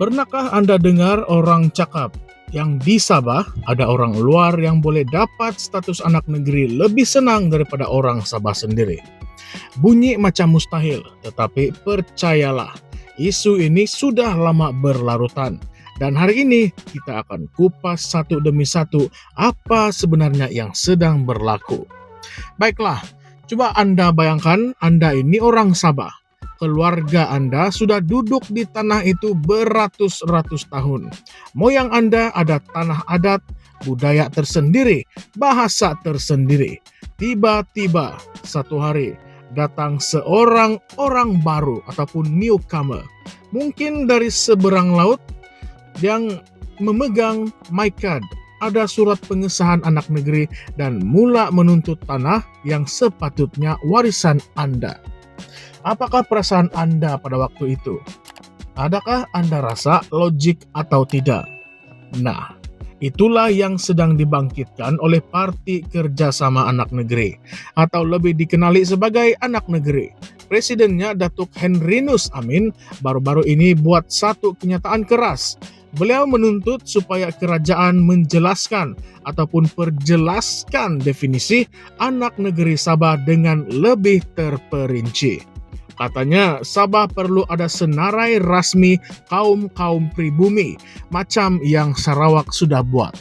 Pernahkah Anda dengar orang cakap yang di Sabah ada orang luar yang boleh dapat status anak negeri lebih senang daripada orang Sabah sendiri? Bunyi macam mustahil, tetapi percayalah, isu ini sudah lama berlarutan. Dan hari ini kita akan kupas satu demi satu apa sebenarnya yang sedang berlaku. Baiklah, coba Anda bayangkan Anda ini orang Sabah. Keluarga Anda sudah duduk di tanah itu beratus-ratus tahun. Moyang Anda ada tanah adat, budaya tersendiri, bahasa tersendiri. Tiba-tiba satu hari datang seorang orang baru ataupun newcomer. Mungkin dari seberang laut yang memegang mic card, ada surat pengesahan anak negeri dan mula menuntut tanah yang sepatutnya warisan Anda. Apakah perasaan Anda pada waktu itu? Adakah Anda rasa logik atau tidak? Nah, itulah yang sedang dibangkitkan oleh Parti Kerjasama Anak Negeri, atau lebih dikenali sebagai Anak Negeri. Presidennya Datuk Henrinus Amin baru-baru ini buat satu kenyataan keras. Beliau menuntut supaya kerajaan menjelaskan ataupun perjelaskan definisi anak negeri Sabah dengan lebih terperinci. Katanya Sabah perlu ada senarai rasmi kaum-kaum pribumi macam yang Sarawak sudah buat.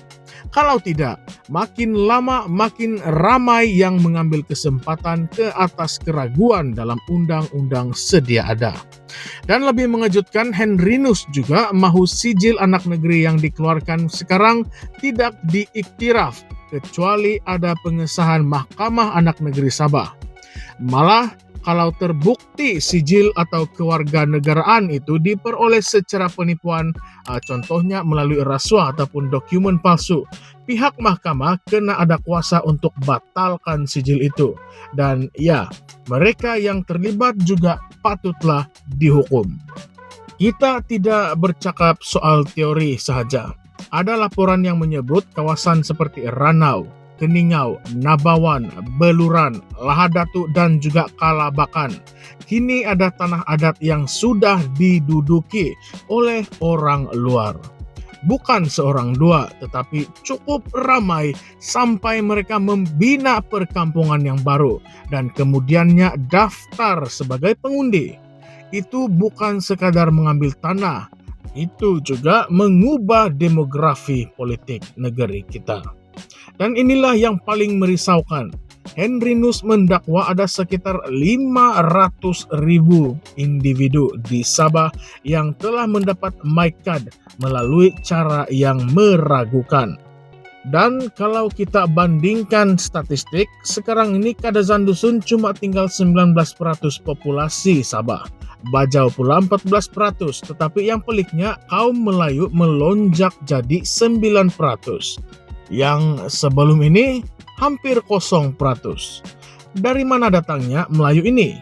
Kalau tidak, makin lama makin ramai yang mengambil kesempatan ke atas keraguan dalam undang-undang sedia ada. Dan lebih mengejutkan, Henrinus juga mahu sijil anak negeri yang dikeluarkan sekarang tidak diiktiraf kecuali ada pengesahan Mahkamah Anak Negeri Sabah. Malah kalau terbukti sijil atau kewarganegaraan itu diperoleh secara penipuan, contohnya melalui rasuah ataupun dokumen palsu, pihak mahkamah kena ada kuasa untuk batalkan sijil itu. Dan ya, mereka yang terlibat juga patutlah dihukum. Kita tidak bercakap soal teori sahaja. Ada laporan yang menyebut kawasan seperti Ranau, Keningau, Nabawan, Beluran, Lahadatu dan juga Kalabakan. Kini ada tanah adat yang sudah diduduki oleh orang luar. Bukan seorang dua, tetapi cukup ramai sampai mereka membina perkampungan yang baru dan kemudiannya daftar sebagai pengundi. Itu bukan sekadar mengambil tanah, itu juga mengubah demografi politik negeri kita. Dan inilah yang paling merisaukan. Henrinus mendakwa ada sekitar 500.000 individu di Sabah yang telah mendapat mic card melalui cara yang meragukan. Dan kalau kita bandingkan statistik, sekarang ini Kadazan Dusun cuma tinggal 19% populasi Sabah. Bajau pula 14%, tetapi yang peliknya kaum Melayu melonjak jadi 9%. Yang sebelum ini hampir 0%. Dari mana datangnya Melayu ini?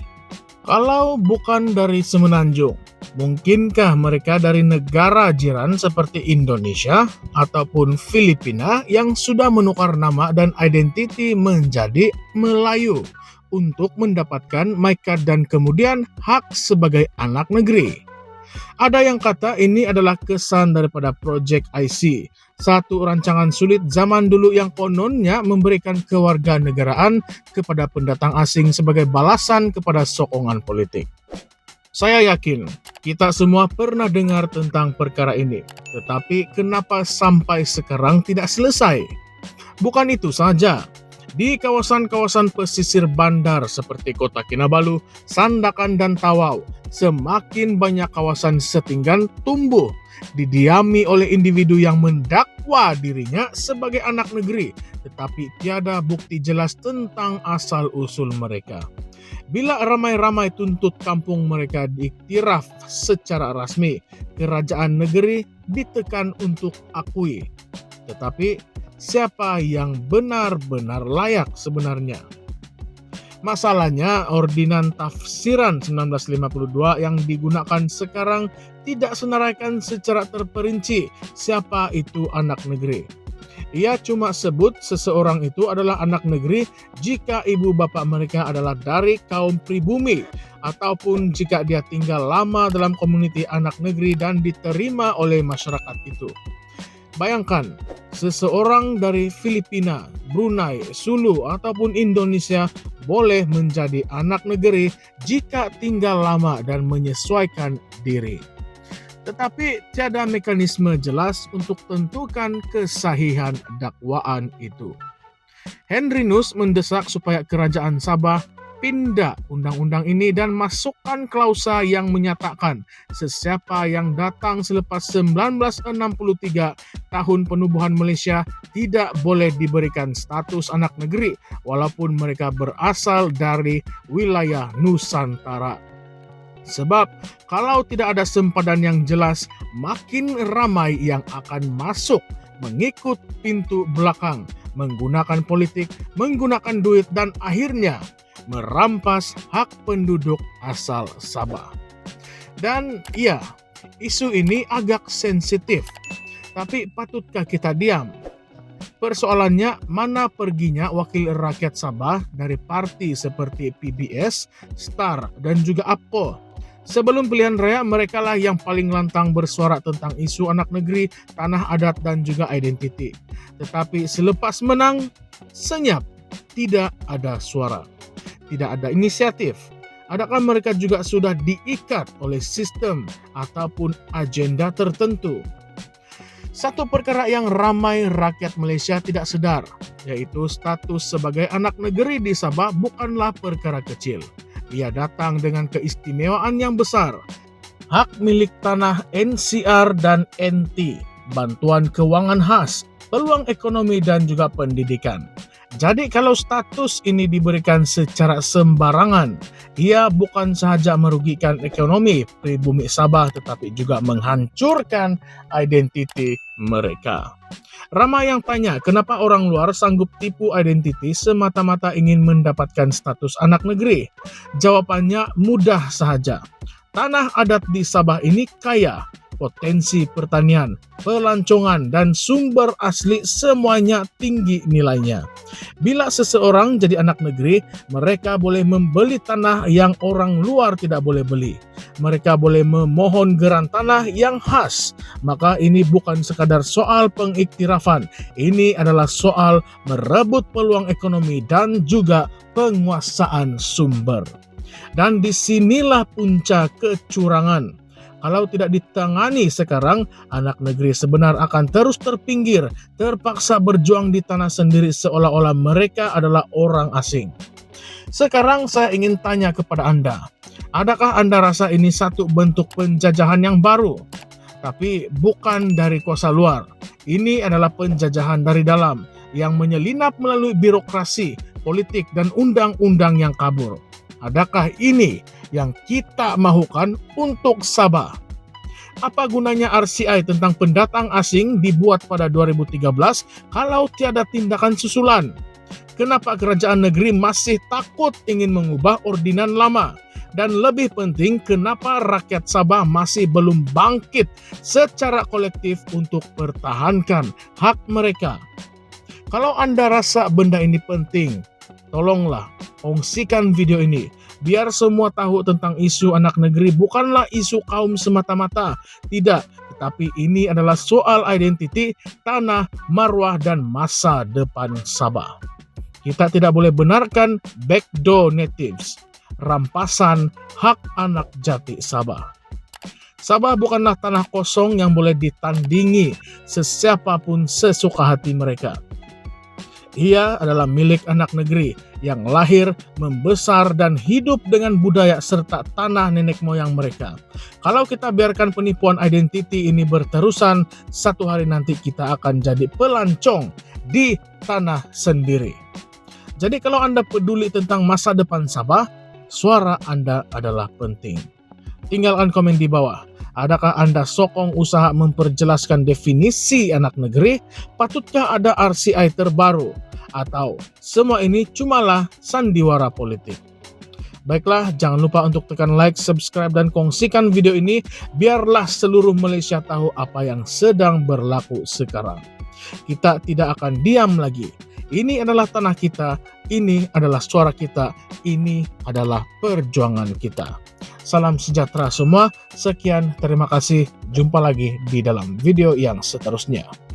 Kalau bukan dari Semenanjung, mungkinkah mereka dari negara jiran seperti Indonesia ataupun Filipina yang sudah menukar nama dan identiti menjadi Melayu untuk mendapatkan mic card dan kemudian hak sebagai anak negeri? Ada yang kata ini adalah kesan daripada Project IC, satu rancangan sulit zaman dulu yang kononnya memberikan kewarganegaraan kepada pendatang asing sebagai balasan kepada sokongan politik. Saya yakin kita semua pernah dengar tentang perkara ini, tetapi kenapa sampai sekarang tidak selesai? Bukan itu saja. Di kawasan-kawasan pesisir bandar seperti Kota Kinabalu, Sandakan dan Tawau, semakin banyak kawasan setinggan tumbuh, didiami oleh individu yang mendakwa dirinya sebagai anak negeri, tetapi tiada bukti jelas tentang asal-usul mereka. Bila ramai-ramai tuntut kampung mereka diiktiraf secara rasmi, kerajaan negeri ditekan untuk akui. Tetapi siapa yang benar-benar layak sebenarnya? Masalahnya, Ordinan Tafsiran 1952 yang digunakan sekarang tidak senaraikan secara terperinci siapa itu anak negeri. Ia cuma sebut seseorang itu adalah anak negeri jika ibu bapa mereka adalah dari kaum pribumi ataupun jika dia tinggal lama dalam komuniti anak negeri dan diterima oleh masyarakat itu. Bayangkan, seseorang dari Filipina, Brunei, Sulu, ataupun Indonesia boleh menjadi anak negeri jika tinggal lama dan menyesuaikan diri. Tetapi tiada mekanisme jelas untuk tentukan kesahihan dakwaan itu. Henry Nus mendesak supaya Kerajaan Sabah pindah undang-undang ini dan masukkan klausa yang menyatakan sesiapa yang datang selepas 1963 tahun penubuhan Malaysia tidak boleh diberikan status anak negeri walaupun mereka berasal dari wilayah Nusantara. Sebab kalau tidak ada sempadan yang jelas, makin ramai yang akan masuk mengikut pintu belakang, menggunakan politik, menggunakan duit dan akhirnya merampas hak penduduk asal Sabah. Dan iya, isu ini agak sensitif, tapi patutkah kita diam? Persoalannya, mana perginya wakil rakyat Sabah dari parti seperti PBS, STAR, dan juga APKO? Sebelum pilihan raya, mereka lah yang paling lantang bersuara tentang isu anak negeri, tanah adat, dan juga identiti. Tetapi selepas menang, senyap, tidak ada suara. Tidak ada inisiatif. Adakah mereka juga sudah diikat oleh sistem ataupun agenda tertentu? Satu perkara yang ramai rakyat Malaysia tidak sedar, yaitu status sebagai anak negeri di Sabah bukanlah perkara kecil. Ia datang dengan keistimewaan yang besar. Hak milik tanah NCR dan NT, bantuan keuangan khas, peluang ekonomi dan juga pendidikan. Jadi kalau status ini diberikan secara sembarangan, ia bukan sahaja merugikan ekonomi pribumi Sabah tetapi juga menghancurkan identiti mereka. Ramai yang tanya kenapa orang luar sanggup tipu identiti semata-mata ingin mendapatkan status anak negeri. Jawabannya mudah sahaja. Tanah adat di Sabah ini kaya, potensi pertanian, pelancongan, dan sumber asli semuanya tinggi nilainya. Bila seseorang jadi anak negeri, mereka boleh membeli tanah yang orang luar tidak boleh beli. Mereka boleh memohon geran tanah yang khas. Maka ini bukan sekadar soal pengiktirafan, ini adalah soal merebut peluang ekonomi dan juga penguasaan sumber. Dan disinilah punca kecurangan. Kalau tidak ditangani sekarang, anak negeri sebenar akan terus terpinggir, terpaksa berjuang di tanah sendiri seolah-olah mereka adalah orang asing. Sekarang saya ingin tanya kepada Anda, adakah Anda rasa ini satu bentuk penjajahan yang baru? Tapi bukan dari kuasa luar. Ini adalah penjajahan dari dalam yang menyelinap melalui birokrasi, politik, dan undang-undang yang kabur. Adakah ini yang kita mahukan untuk Sabah? Apa gunanya RCI tentang pendatang asing dibuat pada 2013 kalau tiada tindakan susulan? Kenapa kerajaan negeri masih takut ingin mengubah ordinan lama? Dan lebih penting, kenapa rakyat Sabah masih belum bangkit secara kolektif untuk pertahankan hak mereka? Kalau Anda rasa benda ini penting, tolonglah kongsikan video ini biar semua tahu tentang isu anak negeri bukanlah isu kaum semata-mata, tidak, tetapi ini adalah soal identiti, tanah, marwah, dan masa depan Sabah. Kita tidak boleh benarkan backdoor natives, rampasan hak anak jati Sabah. Sabah bukanlah tanah kosong yang boleh ditandingi sesiapapun sesuka hati mereka. Ia adalah milik anak negeri yang lahir, membesar, dan hidup dengan budaya serta tanah nenek moyang mereka. Kalau kita biarkan penipuan identiti ini berterusan, satu hari nanti kita akan jadi pelancong di tanah sendiri. Jadi kalau Anda peduli tentang masa depan Sabah, suara Anda adalah penting. Tinggalkan komen di bawah. Adakah Anda sokong usaha memperjelaskan definisi anak negeri? Patutkah ada RCI terbaru? Atau semua ini cumalah sandiwara politik? Baiklah, jangan lupa untuk tekan like, subscribe, dan kongsikan video ini biarlah seluruh Malaysia tahu apa yang sedang berlaku sekarang. Kita tidak akan diam lagi. Ini adalah tanah kita, ini adalah suara kita, ini adalah perjuangan kita. Salam sejahtera semua, sekian, terima kasih, jumpa lagi di dalam video yang seterusnya.